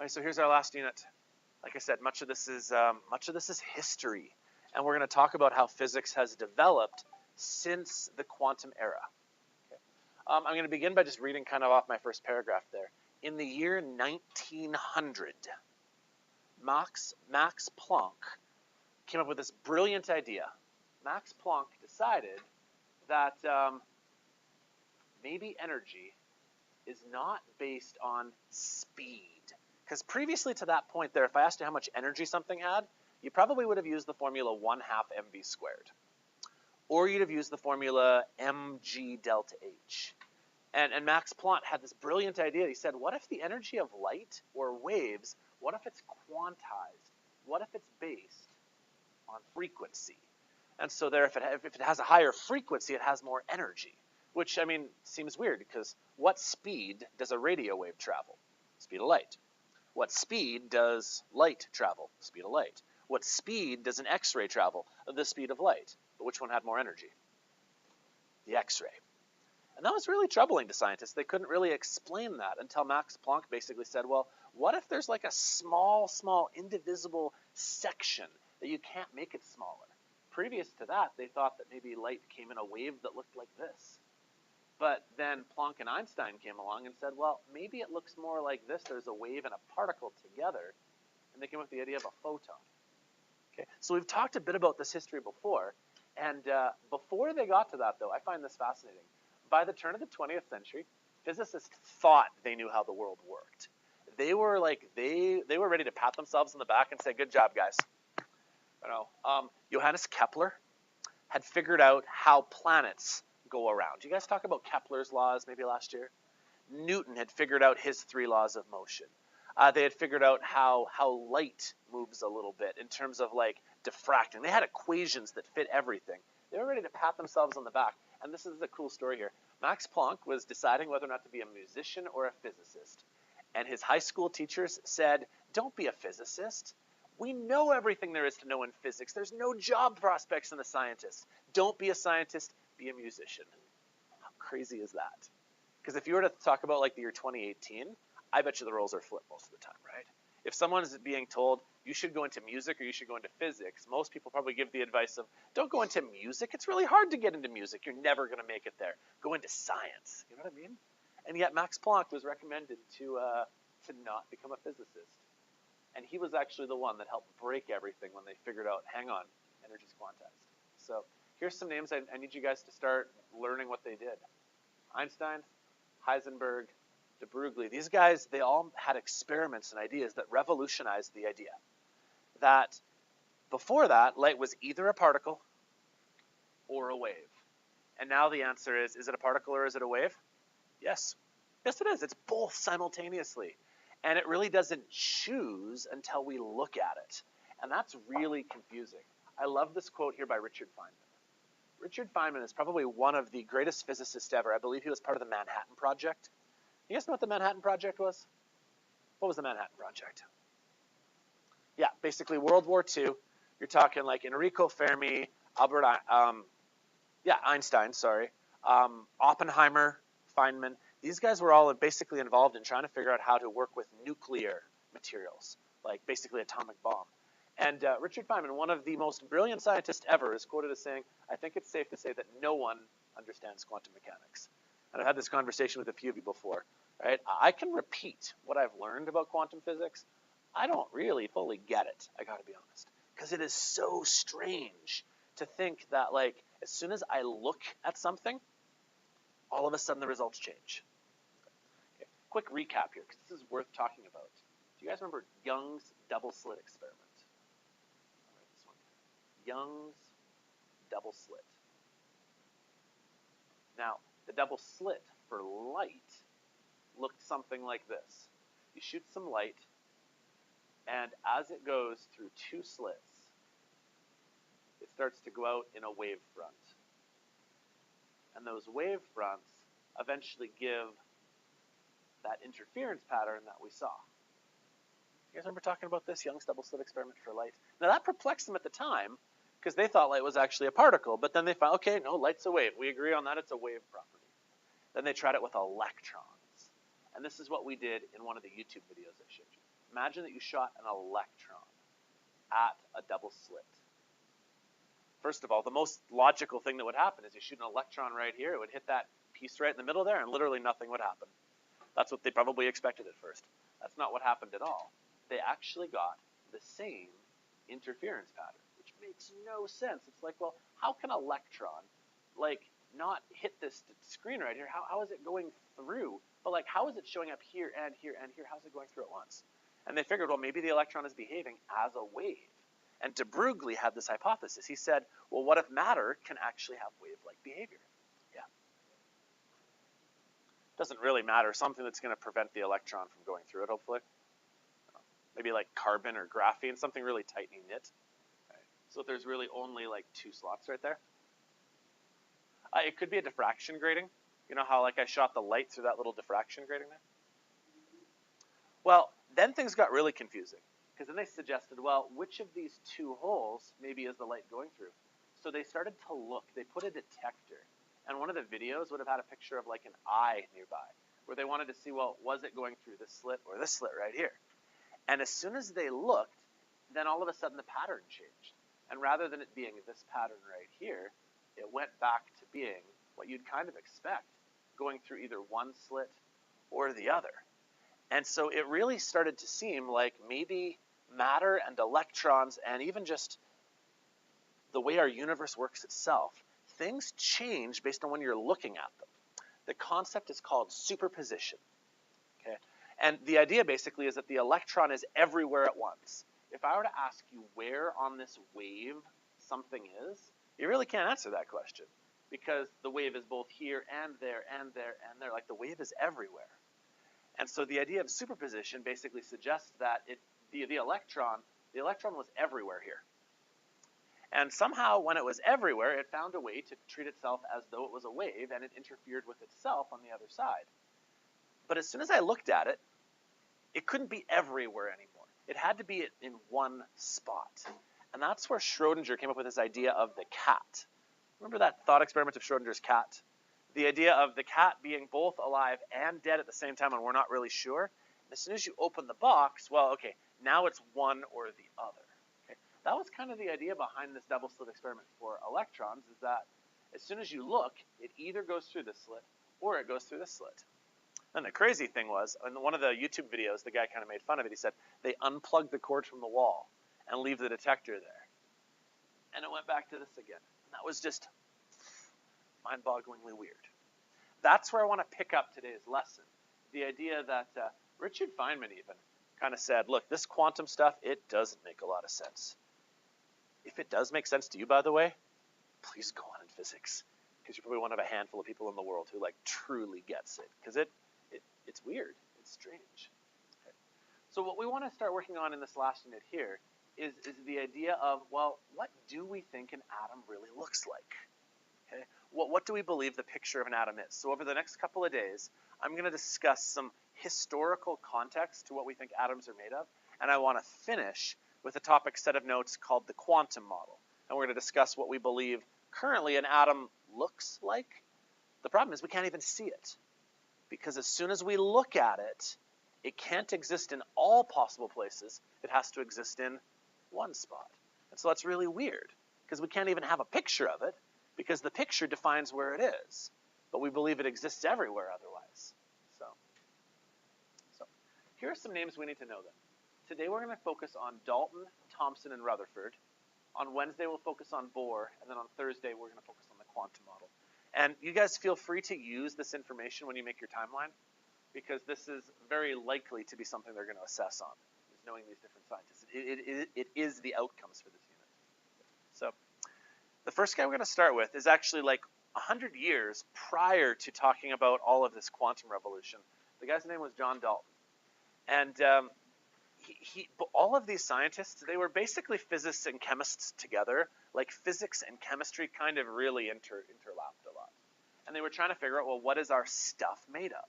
All right, so here's our last unit. Like I said, much of this is history, and we're going to talk about how physics has developed since the quantum era. Okay. I'm going to begin by just reading kind of off my first paragraph there. In the year 1900, Max Planck came up with this brilliant idea. Max Planck decided that maybe energy is not based on speed. Because previously to that point there, if I asked you how much energy something had, you probably would have used the formula 1/2 mv squared. Or you'd have used the formula mg delta h. And Max Planck had this brilliant idea. He said, what if the energy of light or waves, what if it's quantized? What if it's based on frequency? And so there, if it has a higher frequency, it has more energy. Which, I mean, seems weird because what speed does a radio wave travel? Speed of light. What speed does light travel? Speed of light. What speed does an X-ray travel? The speed of light. But which one had more energy? The X-ray. And that was really troubling to scientists. They couldn't really explain that until Max Planck basically said, well, what if there's like a small, indivisible section that you can't make it smaller? Previous to that, they thought that maybe light came in a wave that looked like this. But then Planck and Einstein came along and said, well, maybe it looks more like this. There's a wave and a particle together. And they came up with the idea of a photon. Okay, so we've talked a bit about this history before. And before they got to that, though, I find this fascinating. By the turn of the 20th century, physicists thought they knew how the world worked. They were ready to pat themselves on the back and say, good job, guys. You know, Johannes Kepler had figured out how planets go around. You guys talk about Kepler's laws maybe last year? Newton had figured out his 3 laws of motion. They had figured out how light moves a little bit in terms of like diffracting. They had equations that fit everything. They were ready to pat themselves on the back. And this is the cool story here. Max Planck was deciding whether or not to be a musician or a physicist. And his high school teachers said, don't be a physicist. We know everything there is to know in physics. There's no job prospects in the scientists. Don't be a scientist, be a musician. How crazy is that? Because if you were to talk about like the year 2018, I bet you the roles are flipped most of the time, right? If someone is being told you should go into music or you should go into physics, most people probably give the advice of don't go into music. It's really hard to get into music. You're never going to make it there. Go into science. You know what I mean? And yet Max Planck was recommended to not become a physicist. And he was actually the one that helped break everything when they figured out, hang on, energy's quantized. So here's some names I need you guys to start learning what they did. Einstein, Heisenberg, de Broglie. These guys, they all had experiments and ideas that revolutionized the idea that before that, light was either a particle or a wave. And now the answer is it a particle or is it a wave? Yes. Yes, it is. It's both simultaneously. And it really doesn't choose until we look at it. And that's really confusing. I love this quote here by Richard Feynman. Richard Feynman is probably one of the greatest physicists ever. I believe he was part of the Manhattan Project. You guys know what the Manhattan Project was? What was the Manhattan Project? Yeah, basically World War II. You're talking like Enrico Fermi, Einstein, Oppenheimer, Feynman. These guys were all basically involved in trying to figure out how to work with nuclear materials, like basically atomic bomb. And Richard Feynman, one of the most brilliant scientists ever, is quoted as saying, I think it's safe to say that no one understands quantum mechanics. And I've had this conversation with a few of you before, right? I can repeat what I've learned about quantum physics. I don't really fully get it, I gotta be honest. Because it is so strange to think that like, as soon as I look at something, all of a sudden the results change. Okay. Quick recap here, because this is worth talking about. Do you guys remember Young's double slit experiment? All right, this one. Young's double slit. Now, the double slit for light looked something like this. You shoot some light, and as it goes through 2 slits, it starts to go out in a wave front. And those wave fronts eventually give that interference pattern that we saw. You guys remember talking about this Young's double slit experiment for light? Now that perplexed them at the time because they thought light was actually a particle, but then they found, okay, no, light's a wave. We agree on that, it's a wave property. Then they tried it with electrons. And this is what we did in one of the YouTube videos I showed you. Imagine that you shot an electron at a double slit. First of all, the most logical thing that would happen is you shoot an electron right here, it would hit that piece right in the middle there, and literally nothing would happen. That's what they probably expected at first. That's not what happened at all. They actually got the same interference pattern, which makes no sense. It's like, well, how can an electron, like, not hit this screen right here? How is it going through? But, like, how is it showing up here and here and here? How's it going through at once? And they figured, well, maybe the electron is behaving as a wave. And de Broglie had this hypothesis. He said, well, what if matter can actually have wave-like behavior? Yeah. Doesn't really matter. Something that's going to prevent the electron from going through it, hopefully. Maybe like carbon or graphene, something really tightly knit. Right. So there's really only like 2 slots right there. It could be a diffraction grating. You know how like I shot the light through that little diffraction grating there? Well, then things got really confusing. Because then they suggested, well, which of these 2 holes maybe is the light going through? So they started to look. They put a detector. And one of the videos would have had a picture of like an eye nearby, where they wanted to see, well, was it going through this slit or this slit right here? And as soon as they looked, then all of a sudden the pattern changed. And rather than it being this pattern right here, it went back to being what you'd kind of expect, going through either one slit or the other. And so it really started to seem like maybe matter and electrons and even just the way our universe works itself, things change based on when you're looking at them. The concept is called superposition. Okay? And the idea basically is that the electron is everywhere at once. If I were to ask you where on this wave something is, you really can't answer that question because the wave is both here and there and there and there. Like the wave is everywhere. And so the idea of superposition basically suggests that the electron was everywhere here. And somehow when it was everywhere, it found a way to treat itself as though it was a wave, and it interfered with itself on the other side. But as soon as I looked at it, it couldn't be everywhere anymore. It had to be in one spot. And that's where Schrodinger came up with this idea of the cat. Remember that thought experiment of Schrodinger's cat? The idea of the cat being both alive and dead at the same time, and we're not really sure. And as soon as you open the box, well, okay, now it's one or the other. Okay? That was kind of the idea behind this double slit experiment for electrons, is that as soon as you look, it either goes through this slit or it goes through this slit. And the crazy thing was, in one of the YouTube videos, the guy kind of made fun of it. He said, they unplugged the cord from the wall and leave the detector there. And it went back to this again. And that was just mind-bogglingly weird. That's where I want to pick up today's lesson. The idea that Richard Feynman even kind of said, look, this quantum stuff, it doesn't make a lot of sense. If it does make sense to you, by the way, please go on in physics. Because you're probably one of a handful of people in the world who like truly gets it. Because it's weird. It's strange. Okay. So what we want to start working on in this last unit here is the idea of, well, what do we think an atom really looks like? Okay. What do we believe the picture of an atom is? So over the next couple of days, I'm going to discuss some historical context to what we think atoms are made of, and I want to finish with a topic set of notes called the quantum model. And we're going to discuss what we believe currently an atom looks like. The problem is we can't even see it, because as soon as we look at it, it can't exist in all possible places. It has to exist in one spot. And so that's really weird, because we can't even have a picture of it, because the picture defines where it is, but we believe it exists everywhere otherwise. So here are some names we need to know then. Today we're going to focus on Dalton, Thomson, and Rutherford. On Wednesday we'll focus on Bohr, and then on Thursday we're going to focus on the quantum model. And you guys feel free to use this information when you make your timeline, because this is very likely to be something they're going to assess on, is knowing these different scientists. It is the outcomes for this unit. So the first guy we're going to start with is actually like 100 years prior to talking about all of this quantum revolution. The guy's name was John Dalton. And all of these scientists, they were basically physicists and chemists together. Like physics and chemistry kind of really interlapped a lot. And they were trying to figure out, well, what is our stuff made of?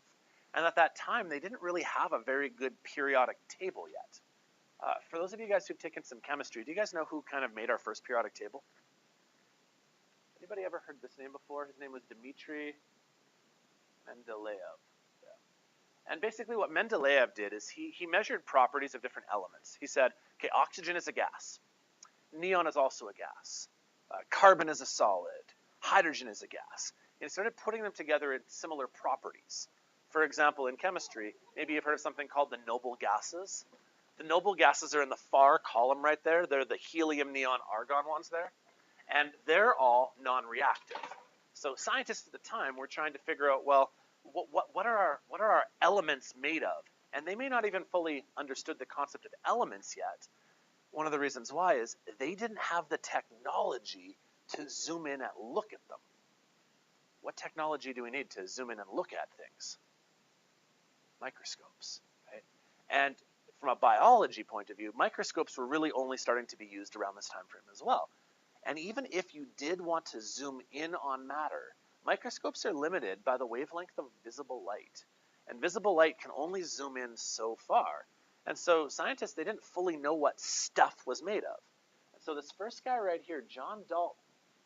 And at that time, they didn't really have a very good periodic table yet. For those of you guys who've taken some chemistry, do you guys know who kind of made our first periodic table? Anybody ever heard this name before? His name was Dmitri Mendeleev. Yeah. And basically what Mendeleev did is he measured properties of different elements. He said, okay, oxygen is a gas. Neon is also a gas. Carbon is a solid. Hydrogen is a gas. And he started putting them together in similar properties. For example, in chemistry, maybe you've heard of something called the noble gases. The noble gases are in the far column right there. They're the helium, neon, argon ones there. And they're all non-reactive. So scientists at the time were trying to figure out, well, what are our elements made of? And they may not even fully understood the concept of elements yet. One of the reasons why is they didn't have the technology to zoom in and look at them. What technology do we need to zoom in and look at things? Microscopes, right? And from a biology point of view, microscopes were really only starting to be used around this time frame as well. And even if you did want to zoom in on matter, microscopes are limited by the wavelength of visible light. And visible light can only zoom in so far. And so scientists, they didn't fully know what stuff was made of. And so this first guy right here, John Dalton,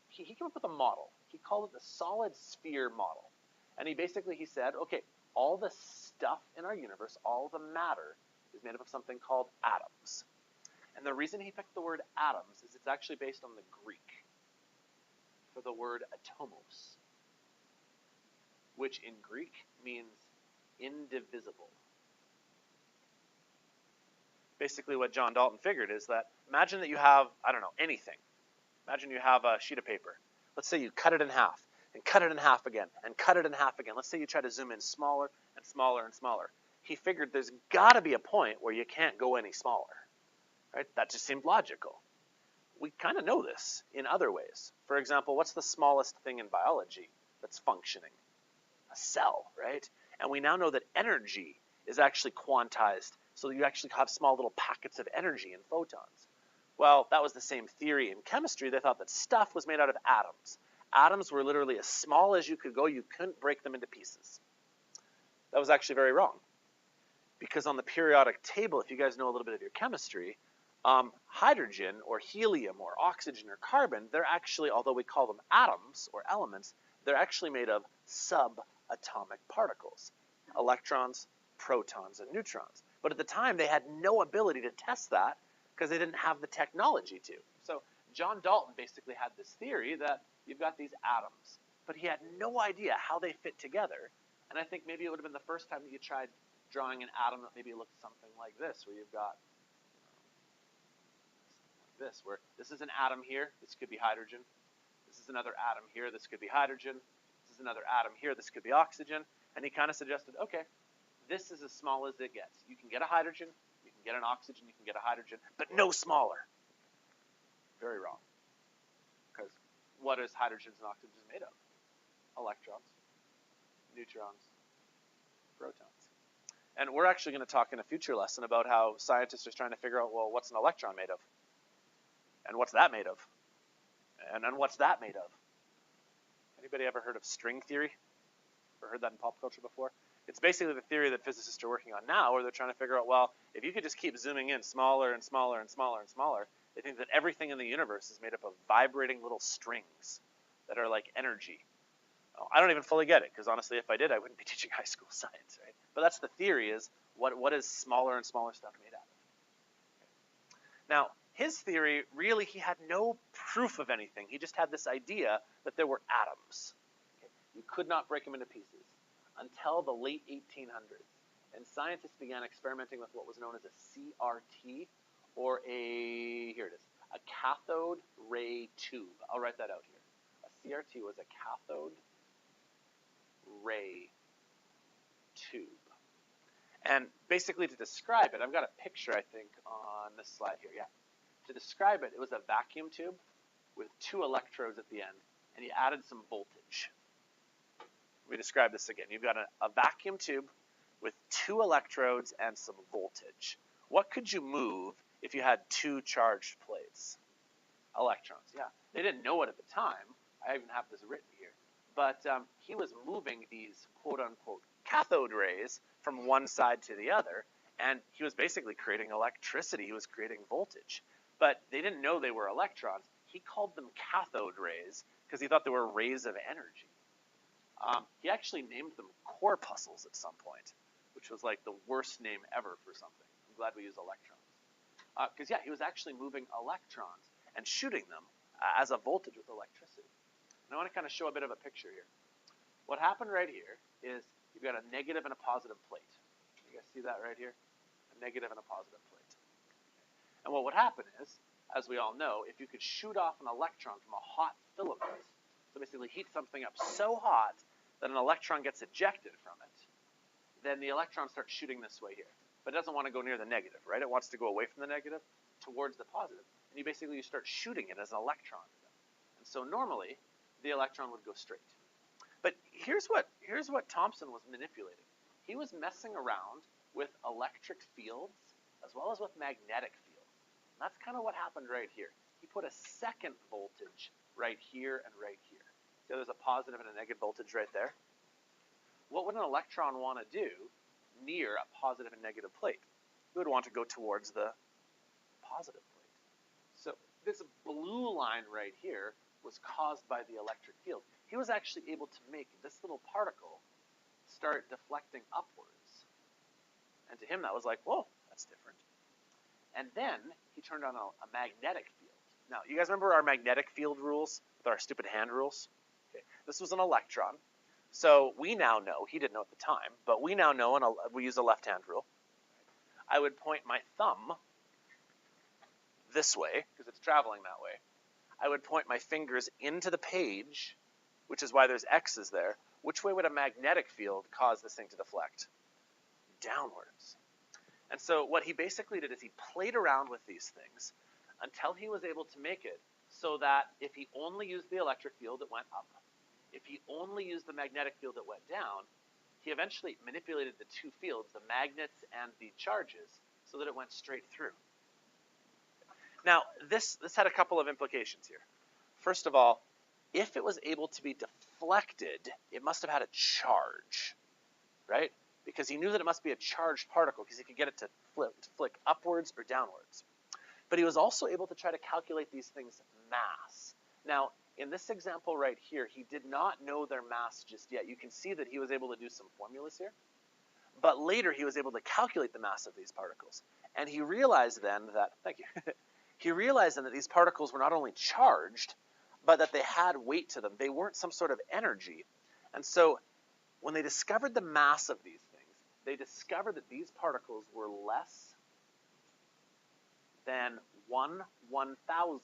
he came up with a model. He called it the solid sphere model. And he said, okay, all the stuff in our universe, all the matter, is made up of something called atoms. And the reason he picked the word atoms is it's actually based on the Greek for the word atomos, which in Greek means indivisible. Basically what John Dalton figured is that imagine that you have, I don't know, anything. Imagine you have a sheet of paper. Let's say you cut it in half, and cut it in half again, and cut it in half again. Let's say you try to zoom in smaller and smaller and smaller. He figured there's got to be a point where you can't go any smaller. Right? That just seemed logical. We kind of know this in other ways. For example, what's the smallest thing in biology that's functioning? A cell, right? And we now know that energy is actually quantized, so you actually have small little packets of energy in photons. Well, that was the same theory in chemistry. They thought that stuff was made out of atoms. Atoms were literally as small as you could go. You couldn't break them into pieces. That was actually very wrong. Because on the periodic table, if you guys know a little bit of your chemistry, hydrogen or helium or oxygen or carbon, they're actually, although we call them atoms or elements, they're actually made of subatomic particles, electrons, protons, and neutrons. But at the time, they had no ability to test that because they didn't have the technology to. So John Dalton basically had this theory that you've got these atoms, but he had no idea how they fit together. And I think maybe it would have been the first time that you tried drawing an atom that maybe looked something like this, where you've got this, where this is an atom here, this could be hydrogen. This is another atom here, this could be hydrogen. This is another atom here, this could be oxygen. And he kind of suggested, okay, this is as small as it gets. You can get a hydrogen, you can get an oxygen, you can get a hydrogen, but no smaller. Very wrong. Because what is hydrogens and oxygens made of? Electrons, neutrons, protons. And we're actually going to talk in a future lesson about how scientists are trying to figure out, well, what's an electron made of? And what's that made of? And then what's that made of? Anybody ever heard of string theory? Ever heard that in pop culture before? It's basically the theory that physicists are working on now, where they're trying to figure out, well, if you could just keep zooming in smaller and smaller and smaller and smaller, they think that everything in the universe is made up of vibrating little strings that are like energy. Oh, I don't even fully get it, because honestly, if I did, I wouldn't be teaching high school science, right? But that's the theory, is what is smaller and smaller stuff made out of? Now, his theory, really, he had no proof of anything. He just had this idea that there were atoms. Okay? You could not break them into pieces until the late 1800s. And scientists began experimenting with what was known as a CRT, or here it is, a cathode ray tube. I'll write that out here. A CRT was a cathode ray tube. And basically to describe it, I've got a picture, I think, on this slide here. Yeah. To describe it, it was a vacuum tube with 2 electrodes at the end, and you added some voltage. Let me describe this again. You've got a vacuum tube with 2 electrodes and some voltage. What could you move if you had 2 charged plates? Electrons, yeah. They didn't know it at the time. I even have this written here. But he was moving these quote-unquote cathode rays from one side to the other, and he was basically creating electricity. He was creating voltage. But they didn't know they were electrons. He called them cathode rays because he thought they were rays of energy. He actually named them corpuscles at some point, which which was like the worst name ever for something. I'm glad we use electrons. Because, yeah, he was actually moving electrons and shooting them as a voltage with electricity. And I want to kind of show a bit of a picture here. What happened right here is you've got a negative and a positive plate. You guys see that right here? A negative and a positive plate. And what would happen is, as we all know, if you could shoot off an electron from a hot filament, so basically heat something up so hot that an electron gets ejected from it, then the electron starts shooting this way here. But it doesn't want to go near the negative, right? It wants to go away from the negative towards the positive. And you start shooting it as an electron. And so normally, the electron would go straight. But here's what Thomson was manipulating. He was messing around with electric fields as well as with magnetic fields. And that's kind of what happened right here. He put a second voltage right here and right here. So there's a positive and a negative voltage right there. What would an electron want to do near a positive and negative plate? It would want to go towards the positive plate. So this blue line right here was caused by the electric field. He was actually able to make this little particle start deflecting upwards. And to him that was like, whoa, that's different. And then he turned on a magnetic field. Now, you guys remember our magnetic field rules with our stupid hand rules? Okay. This was an electron. So we now know, he didn't know at the time, but we now know, and we use a left-hand rule. I would point my thumb this way, because it's traveling that way. I would point my fingers into the page, which is why there's X's there. Which way would a magnetic field cause this thing to deflect? Downwards. And so what he basically did is he played around with these things until he was able to make it so that if he only used the electric field, it went up. If he only used the magnetic field, it went down. He eventually manipulated the two fields, the magnets and the charges, so that it went straight through. Now, this had a couple of implications here. First of all, if it was able to be deflected, it must have had a charge, right? Because he knew that it must be a charged particle because he could get it to flick upwards or downwards. But he was also able to try to calculate these things' mass. Now, in this example right here, he did not know their mass just yet. You can see that he was able to do some formulas here. But later, he was able to calculate the mass of these particles. And he realized then that, thank you, he realized then that these particles were not only charged, but that they had weight to them. They weren't some sort of energy. And so when they discovered the mass of these things, they discovered that these particles were less than 1/1000th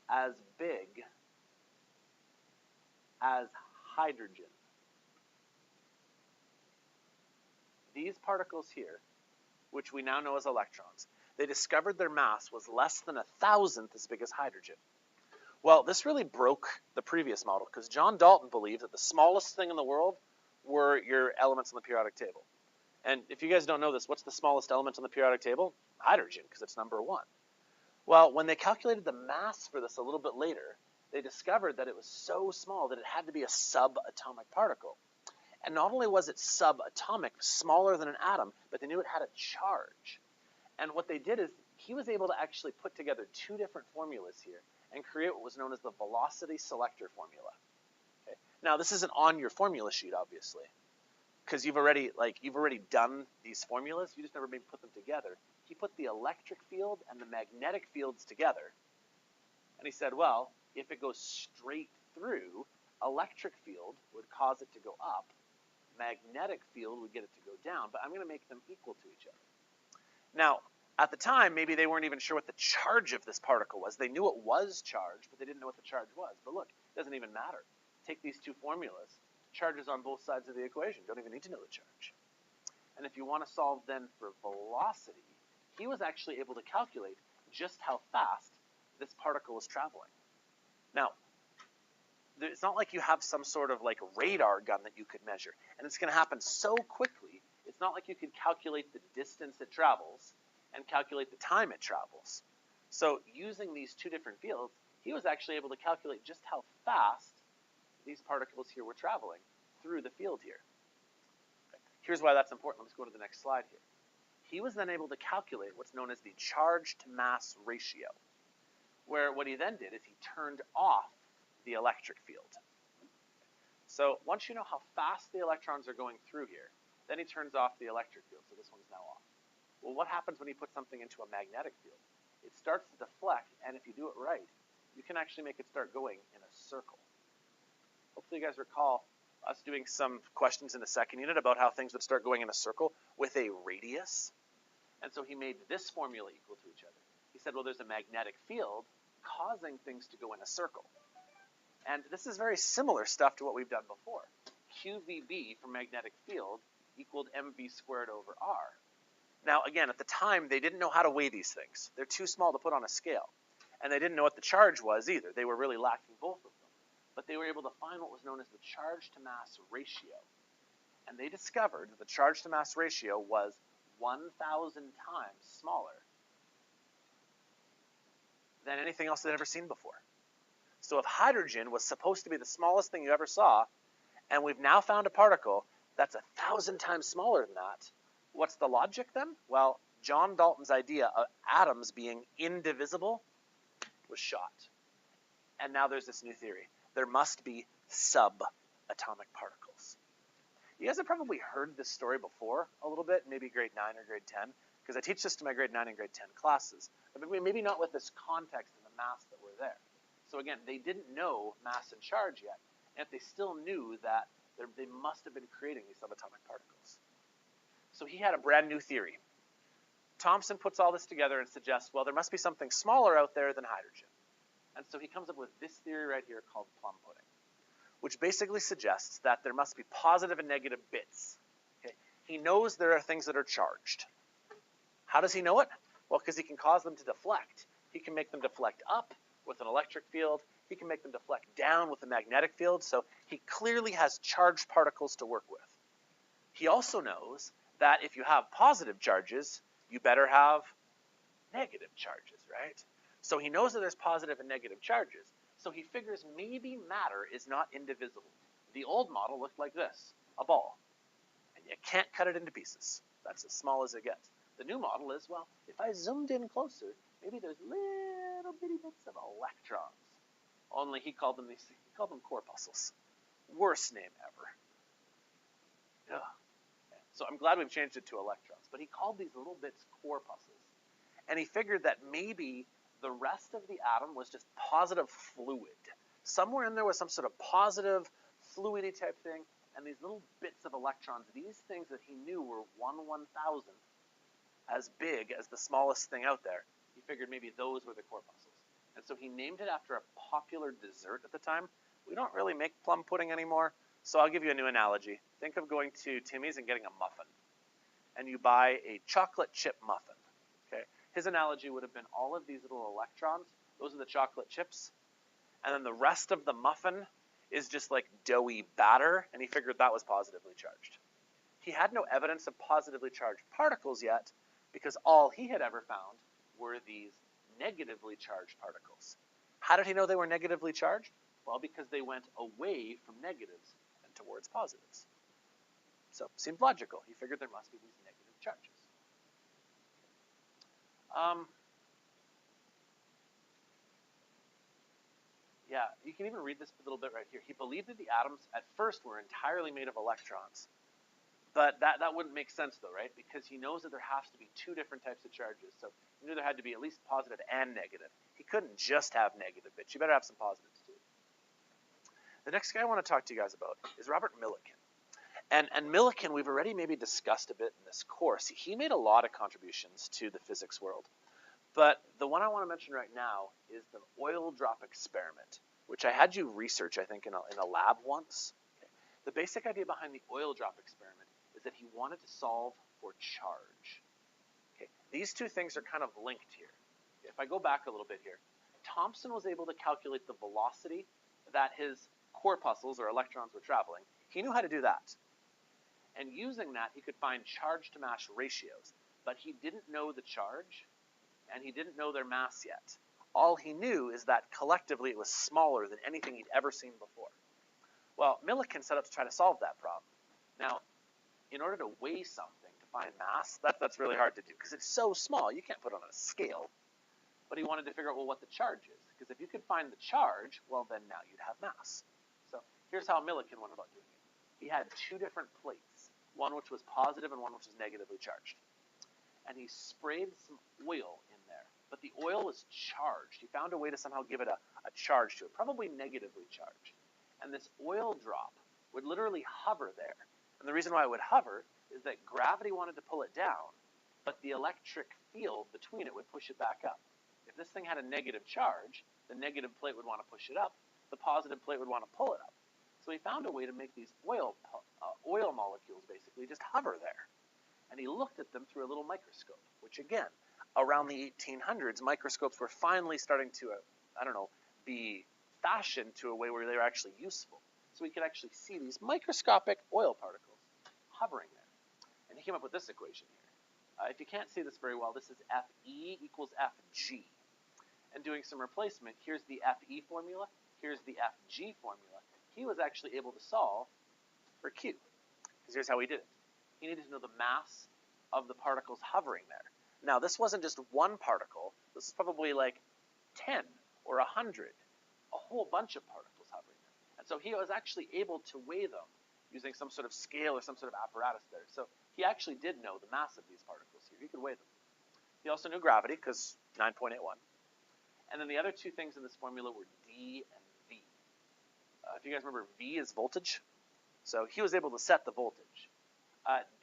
as big as hydrogen. These particles here, which we now know as electrons, they discovered their mass was less than 1,000th as big as hydrogen. Well, this really broke the previous model because John Dalton believed that the smallest thing in the world were your elements on the periodic table. And if you guys don't know this, what's the smallest element on the periodic table? Hydrogen, because it's number 1. Well, when they calculated the mass for this a little bit later, they discovered that it was so small that it had to be a subatomic particle. And not only was it subatomic, smaller than an atom, but they knew it had a charge. And what they did is he was able to actually put together two different formulas here and create what was known as the velocity selector formula. Okay. Now, this isn't on your formula sheet, obviously, because you've already done these formulas. You just never maybe put them together. He put the electric field and the magnetic fields together, and he said, well, if it goes straight through, electric field would cause it to go up, magnetic field would get it to go down, but I'm going to make them equal to each other. Now, at the time, maybe they weren't even sure what the charge of this particle was. They knew it was charged, but they didn't know what the charge was. But look, it doesn't even matter. Take these two formulas, charges on both sides of the equation. Don't even need to know the charge. And if you want to solve then for velocity, he was actually able to calculate just how fast this particle was traveling. Now, it's not like you have some sort of like radar gun that you could measure. And it's going to happen so quickly, it's not like you could calculate the distance it travels and calculate the time it travels. So using these two different fields, he was actually able to calculate just how fast these particles here were traveling through the field here. Okay. Here's why that's important. Let's go to the next slide here. He was then able to calculate what's known as the charge to mass ratio, where what he then did is he turned off the electric field. So once you know how fast the electrons are going through here, Then he turns off the electric field, so this one's now off. Well, what happens when you put something into a magnetic field? It starts to deflect, and if you do it right, you can actually make it start going in a circle. Hopefully you guys recall us doing some questions in the second unit about how things would start going in a circle with a radius. And so he made this formula equal to each other. He said, well, there's a magnetic field causing things to go in a circle. And this is very similar stuff to what we've done before. QVB for magnetic field equaled mv squared over r. Now, again, at the time, they didn't know how to weigh these things. They're too small to put on a scale. And they didn't know what the charge was either. They were really lacking both of them. But they were able to find what was known as the charge to mass ratio. And they discovered that the charge to mass ratio was 1,000 times smaller than anything else they'd ever seen before. So if hydrogen was supposed to be the smallest thing you ever saw, and we've now found a particle that's 1,000 times smaller than that, what's the logic then? Well, John Dalton's idea of atoms being indivisible was shot. And now there's this new theory. There must be subatomic particles. You guys have probably heard this story before a little bit, maybe grade 9 or grade 10, because I teach this to my grade 9 and grade 10 classes. But maybe not with this context and the mass that were there. So again, they didn't know mass and charge yet, and they still knew that they must have been creating these subatomic particles. So he had a brand new theory. Thomson puts all this together and suggests, well, there must be something smaller out there than hydrogen. And so he comes up with this theory right here called plum pudding, which basically suggests that there must be positive and negative bits. Okay? He knows there are things that are charged. How does he know it? Well, because he can cause them to deflect. He can make them deflect up with an electric field. He can make them deflect down with a magnetic field. So he clearly has charged particles to work with. He also knows that if you have positive charges, you better have negative charges, right? So he knows that there's positive and negative charges. So he figures maybe matter is not indivisible. The old model looked like this, a ball. And you can't cut it into pieces. That's as small as it gets. The new model is, well, if I zoomed in closer, maybe there's little bitty bits of electrons. Only he called them corpuscles. Worst name ever. Ugh. So I'm glad we've changed it to electrons. But he called these little bits corpuscles. And he figured that maybe the rest of the atom was just positive fluid. Somewhere in there was some sort of positive fluidy type thing, and these little bits of electrons, these things that he knew were 1/1000th as big as the smallest thing out there, he figured maybe those were the corpuscles. And so he named it after a popular dessert at the time. We don't really make plum pudding anymore, so I'll give you a new analogy. Think of going to Timmy's and getting a muffin, and you buy a chocolate chip muffin. Okay? His analogy would have been all of these little electrons, those are the chocolate chips, and then the rest of the muffin is just like doughy batter, and he figured that was positively charged. He had no evidence of positively charged particles yet, because all he had ever found were these negatively charged particles. How did he know they were negatively charged? Well, because they went away from negatives and towards positives. So, seemed logical. He figured there must be these negative charges. Yeah, you can even read this a little bit right here. He believed that the atoms at first were entirely made of electrons. But that wouldn't make sense though, right? Because he knows that there has to be two different types of charges. So he knew there had to be at least positive and negative. He couldn't just have negative bits. You better have some positives too. The next guy I want to talk to you guys about is Robert Millikan. And Millikan, we've already maybe discussed a bit in this course. He made a lot of contributions to the physics world. But the one I want to mention right now is the oil drop experiment, which I had you research, I think, in a lab once. Okay. The basic idea behind the oil drop experiment is that he wanted to solve for charge. Okay. These two things are kind of linked here. If I go back a little bit here, Thomson was able to calculate the velocity that his corpuscles, or electrons, were traveling. He knew how to do that. And using that, he could find charge to mass ratios. But he didn't know the charge, and he didn't know their mass yet. All he knew is that collectively it was smaller than anything he'd ever seen before. Well, Millikan set out to try to solve that problem. Now, in order to weigh something to find mass, that's really hard to do because it's so small, you can't put it on a scale. But he wanted to figure out, well, what the charge is. Because if you could find the charge, well, then now you'd have mass. So here's how Millikan went about doing it. He had two different plates. one which was positive and one which was negatively charged. And he sprayed some oil in there, but the oil was charged. He found a way to somehow give it a charge to it, probably negatively charged. And this oil drop would literally hover there. And the reason why it would hover is that gravity wanted to pull it down, but the electric field between it would push it back up. If this thing had a negative charge, the negative plate would want to push it up, the positive plate would want to pull it up. So he found a way to make these oil molecules basically just hover there. And he looked at them through a little microscope, which again, around the 1800s, microscopes were finally starting to, be fashioned to a way where they were actually useful. So we could actually see these microscopic oil particles hovering there. And he came up with this equation here. If you can't see this very well, this is Fe equals Fg. And doing some replacement, here's the Fe formula, here's the Fg formula. He was actually able to solve for Q. Because here's how he did it. He needed to know the mass of the particles hovering there. Now, this wasn't just one particle. This is probably like 10 or 100, a whole bunch of particles hovering there. And so he was actually able to weigh them using some sort of scale or some sort of apparatus there. So he actually did know the mass of these particles here. He could weigh them. He also knew gravity, because 9.81. And then the other two things in this formula were D and V. If you guys remember, V is voltage. So he was able to set the voltage.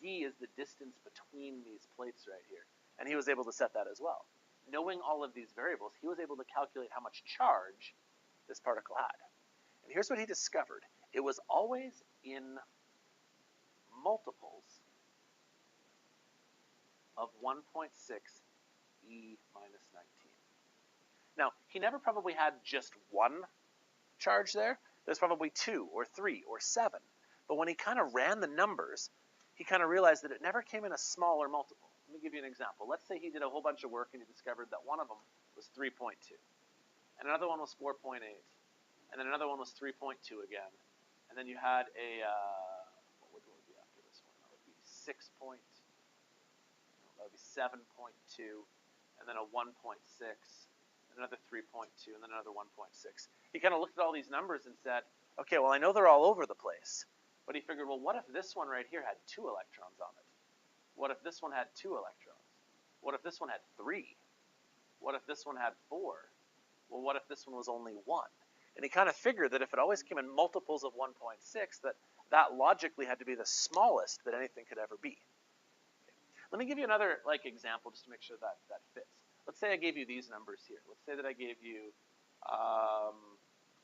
D is the distance between these plates right here. And he was able to set that as well. Knowing all of these variables, he was able to calculate how much charge this particle had. And here's what he discovered. It was always in multiples of 1.6 e minus 19. Now, he never probably had just one charge there. There's probably 2 or 3 or 7. But when he kind of ran the numbers, he kind of realized that it never came in a smaller multiple. Let me give you an example. Let's say he did a whole bunch of work and he discovered that one of them was 3.2, and another one was 4.8, and then another one was 3.2 again, and then you had a, what would be after this one? That would be 7.2, and then a 1.6, and another 3.2, and then another 1.6. He kind of looked at all these numbers and said, okay, well, I know they're all over the place, but he figured, well, what if this one right here had 2 electrons on it? What if this one had 2 electrons? What if this one had 3? What if this one had 4? Well, what if this one was only 1? And he kind of figured that if it always came in multiples of 1.6, that logically had to be the smallest that anything could ever be. Okay. Let me give you another example just to make sure that fits. Let's say I gave you these numbers here. Let's say that I gave you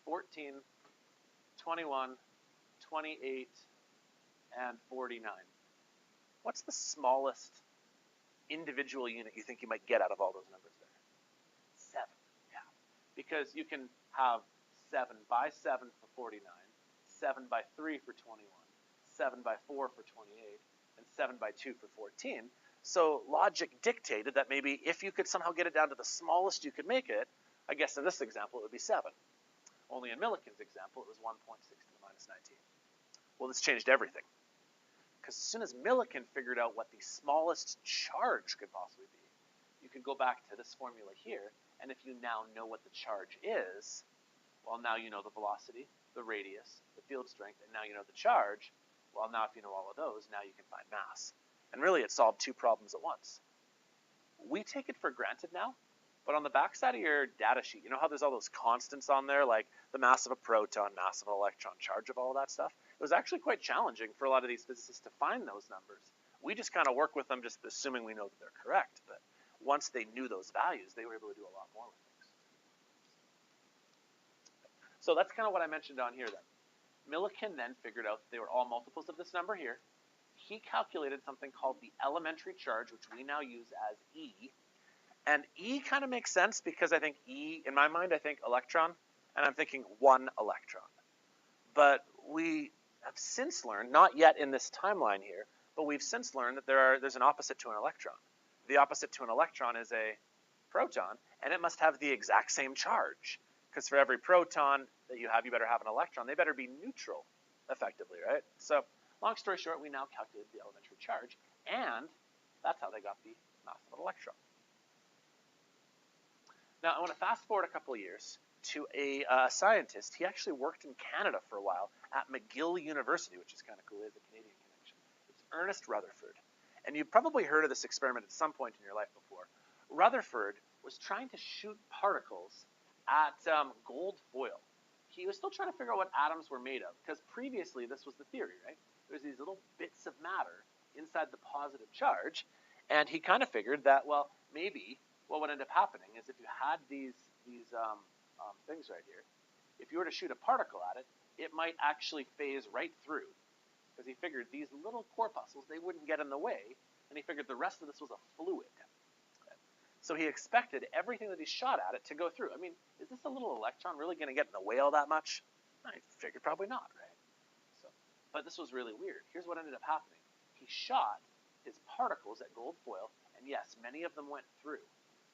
14, 21, 28, and 49. What's the smallest individual unit you think you might get out of all those numbers there? 7, yeah. Because you can have 7 by 7 for 49, 7 by 3 for 21, 7 by 4 for 28, and 7 by 2 for 14. So logic dictated that maybe if you could somehow get it down to the smallest you could make it, I guess in this example it would be 7. Only in Millikan's example it was 1.6 to the minus 19. Well, this changed everything. Because as soon as Millikan figured out what the smallest charge could possibly be, you could go back to this formula here, and if you now know what the charge is, well, now you know the velocity, the radius, the field strength, and now you know the charge. Well, now if you know all of those, now you can find mass. And really, it solved 2 problems at once. We take it for granted now, but on the backside of your data sheet, you know how there's all those constants on there, like the mass of a proton, mass of an electron, charge of all of that stuff? It was actually quite challenging for a lot of these physicists to find those numbers. We just kind of work with them just assuming we know that they're correct, but once they knew those values, they were able to do a lot more with things. So that's kind of what I mentioned on here then. Millikan then figured out that they were all multiples of this number here. He calculated something called the elementary charge, which we now use as E. And E kind of makes sense because I think E, in my mind, I think electron, and I'm thinking 1 electron. But we have since learned, not yet in this timeline here, but we've since learned that there's an opposite to an electron. The opposite to an electron is a proton, and it must have the exact same charge. Because for every proton that you have, you better have an electron. They better be neutral, effectively, right? So, long story short, we now calculated the elementary charge, and that's how they got the mass of an electron. Now, I want to fast forward a couple of years to a scientist. He actually worked in Canada for a while at McGill University, which is kind of cool. He has a Canadian connection. It's Ernest Rutherford. And you've probably heard of this experiment at some point in your life before. Rutherford was trying to shoot particles at gold foil. He was still trying to figure out what atoms were made of, because previously this was the theory, right? There's these little bits of matter inside the positive charge, and he kind of figured that, well, maybe what would end up happening is if you had these things right here, if you were to shoot a particle at it, it might actually phase right through, because he figured these little corpuscles, they wouldn't get in the way, and he figured the rest of this was a fluid. So he expected everything that he shot at it to go through. I mean, is this a little electron really going to get in the way all that much? I figured probably not, right? But this was really weird. Here's what ended up happening. He shot his particles at gold foil, and yes, many of them went through.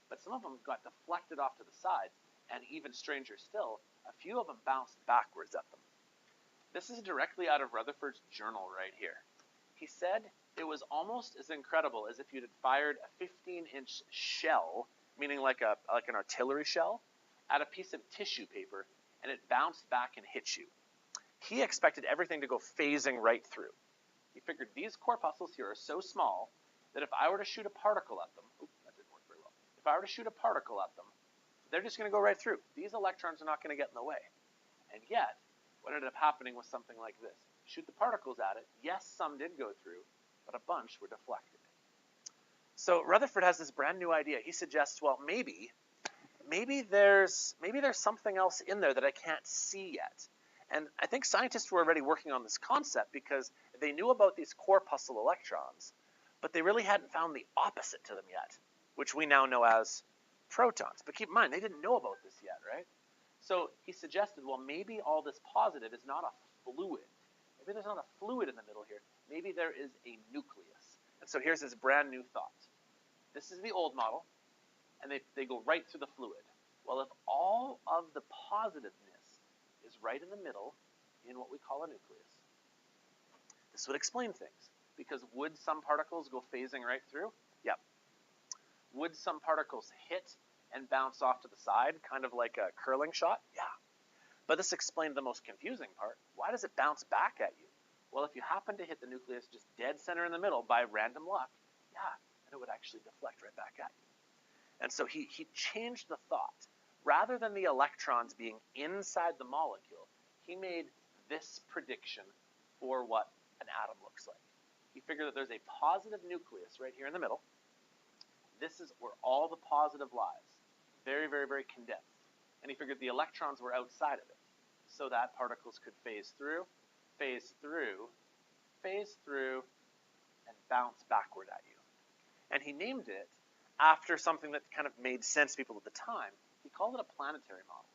But some of them got deflected off to the side, and even stranger still, a few of them bounced backwards at them. This is directly out of Rutherford's journal right here. He said it was almost as incredible as if you'd fired a 15-inch shell, meaning like an artillery shell, at a piece of tissue paper, and it bounced back and hit you. He expected everything to go phasing right through. He figured these corpuscles here are so small that if I were to shoot a particle at them, that didn't work very well. If I were to shoot a particle at them, they're just going to go right through. These electrons are not going to get in the way. And yet, what ended up happening was something like this. Shoot the particles at it. Yes, some did go through, but a bunch were deflected. So Rutherford has this brand new idea. He suggests, well, maybe there's something else in there that I can't see yet. And I think scientists were already working on this concept because they knew about these corpuscle electrons, but they really hadn't found the opposite to them yet, which we now know as protons. But keep in mind, they didn't know about this yet, right? So he suggested, well, maybe all this positive is not a fluid. Maybe there's not a fluid in the middle here. Maybe there is a nucleus. And so here's his brand new thought. This is the old model, and they go right through the fluid. Well, if all of the positiveness is right in the middle in what we call a nucleus, this would explain things. Because would some particles go phasing right through? Yep. Would some particles hit and bounce off to the side, kind of like a curling shot? Yeah. But this explained the most confusing part. Why does it bounce back at you? Well, if you happen to hit the nucleus just dead center in the middle by random luck, yeah, then it would actually deflect right back at you. And so he changed the thought. Rather than the electrons being inside the molecule, he made this prediction for what an atom looks like. He figured that there's a positive nucleus right here in the middle. This is where all the positive lies. Very, very, very condensed. And he figured the electrons were outside of it, so that particles could phase through, phase through, phase through, and bounce backward at you. And he named it after something that kind of made sense to people at the time. He called it a planetary model.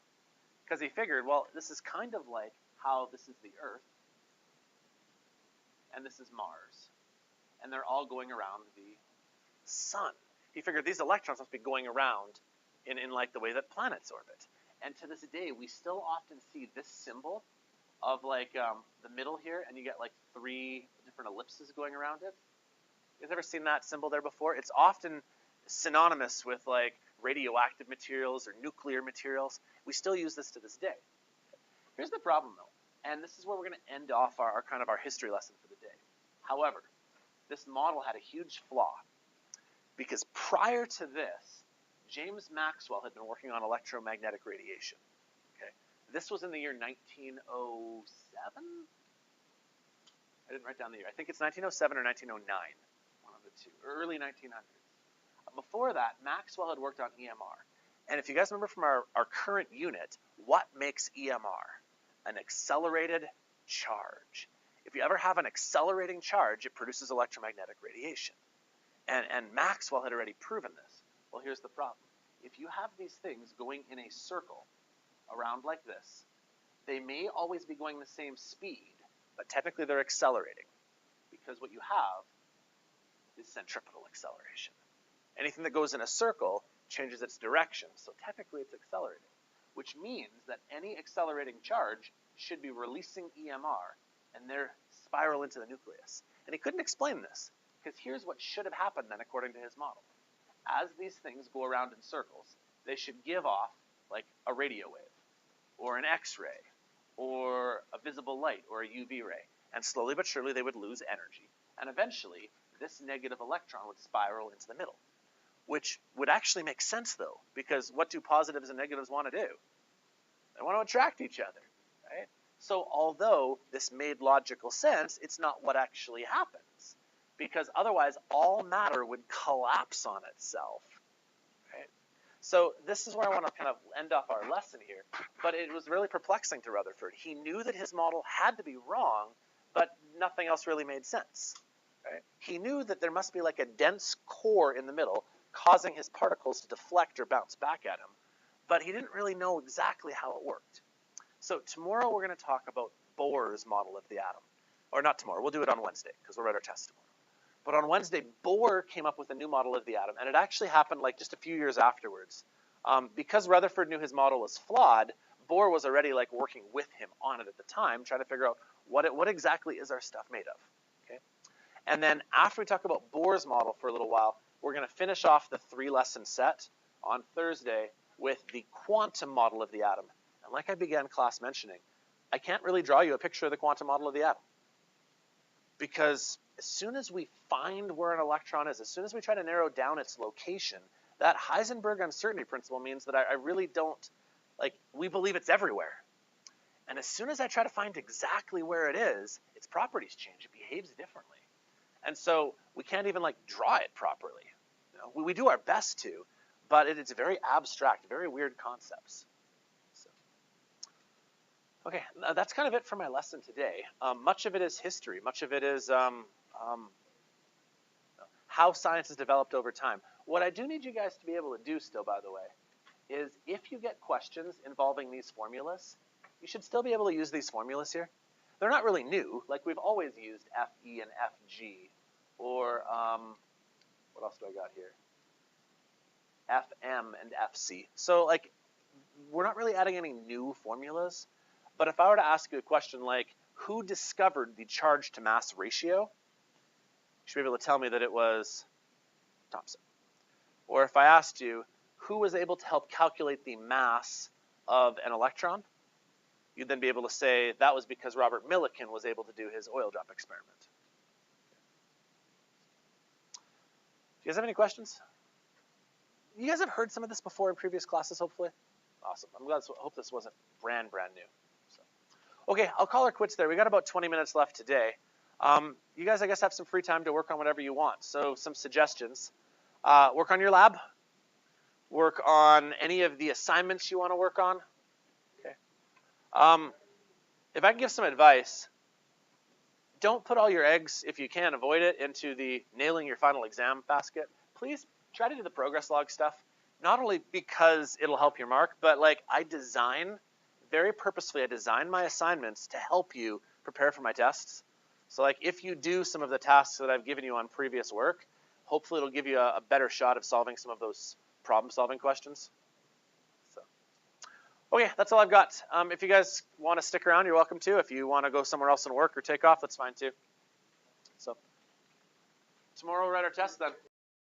Because he figured, well, this is kind of like how this is the Earth, and this is Mars. And they're all going around the sun. He figured these electrons must be going around in like the way that planets orbit. And to this day, we still often see this symbol of like the middle here, and you get like 3 different ellipses going around it. You guys ever seen that symbol there before? It's often synonymous with like radioactive materials or nuclear materials. We still use this to this day. Here's the problem though, and this is where we're going to end off our kind of our history lesson for the day. However, this model had a huge flaw, because prior to this, James Maxwell had been working on electromagnetic radiation. Okay, this was in the year 1907. I didn't write down the year. I think it's 1907 or 1909, one of the two, early 1900s. Before that, Maxwell had worked on EMR. And if you guys remember from our current unit, what makes EMR? An accelerated charge. If you ever have an accelerating charge, it produces electromagnetic radiation. And Maxwell had already proven this. Well, here's the problem. If you have these things going in a circle around like this, they may always be going the same speed, but technically they're accelerating, because what you have is centripetal acceleration. Anything that goes in a circle changes its direction, so technically it's accelerating, which means that any accelerating charge should be releasing EMR, and they're spiral into the nucleus. And he couldn't explain this, because here's what should have happened then according to his model. As these things go around in circles, they should give off like a radio wave, or an X-ray, or a visible light, or a UV ray, and slowly but surely they would lose energy. And eventually, this negative electron would spiral into the middle, which would actually make sense, though, because what do positives and negatives want to do? They want to attract each other, right? So although this made logical sense, it's not what actually happens, because otherwise all matter would collapse on itself, right? So this is where I want to kind of end off our lesson here, but it was really perplexing to Rutherford. He knew that his model had to be wrong, but nothing else really made sense, right? He knew that there must be like a dense core in the middle causing his particles to deflect or bounce back at him, but he didn't really know exactly how it worked. So tomorrow we're going to talk about Bohr's model of the atom. Or not tomorrow, we'll do it on Wednesday, because we'll write our test tomorrow. But on Wednesday, Bohr came up with a new model of the atom, and it actually happened like just a few years afterwards. Because Rutherford knew his model was flawed, Bohr was already like working with him on it at the time, trying to figure out what exactly is our stuff made of. Okay? And then after we talk about Bohr's model for a little while, we're going to finish off the 3-lesson set on Thursday with the quantum model of the atom. And like I began class mentioning, I can't really draw you a picture of the quantum model of the atom. Because as soon as we find where an electron is, as soon as we try to narrow down its location, that Heisenberg uncertainty principle means that I really don't, like, we believe it's everywhere. And as soon as I try to find exactly where it is, its properties change. It behaves differently. And so we can't even, like, draw it properly. You know, we do our best to, but it's very abstract, very weird concepts. So, okay, that's kind of it for my lesson today. Much of it is history. Much of it is how science has developed over time. What I do need you guys to be able to do still, by the way, is if you get questions involving these formulas, you should still be able to use these formulas here. They're not really new. Like, we've always used Fe and Fg, or what else do I got here? Fm and Fc. So, like, we're not really adding any new formulas. But if I were to ask you a question like, who discovered the charge to mass ratio? You should be able to tell me that it was Thomson. Or if I asked you, who was able to help calculate the mass of an electron? You'd then be able to say that was because Robert Millikan was able to do his oil drop experiment. Do you guys have any questions? You guys have heard some of this before in previous classes, hopefully? Awesome. Hope this wasn't brand new. So, okay, I'll call her quits there. We got about 20 minutes left today. You guys, I guess, have some free time to work on whatever you want. So some suggestions. Work on your lab. Work on any of the assignments you want to work on. Okay. If I can give some advice, don't put all your eggs, if you can avoid it, into the nailing your final exam basket. Please try to do the progress log stuff, not only because it'll help your mark, but like very purposefully, I design my assignments to help you prepare for my tests. So like if you do some of the tasks that I've given you on previous work, hopefully it'll give you a better shot of solving some of those problem-solving questions. So, okay, that's all I've got. If you guys want to stick around, you're welcome to. If you want to go somewhere else and work or take off, that's fine too. So tomorrow we'll write our test then.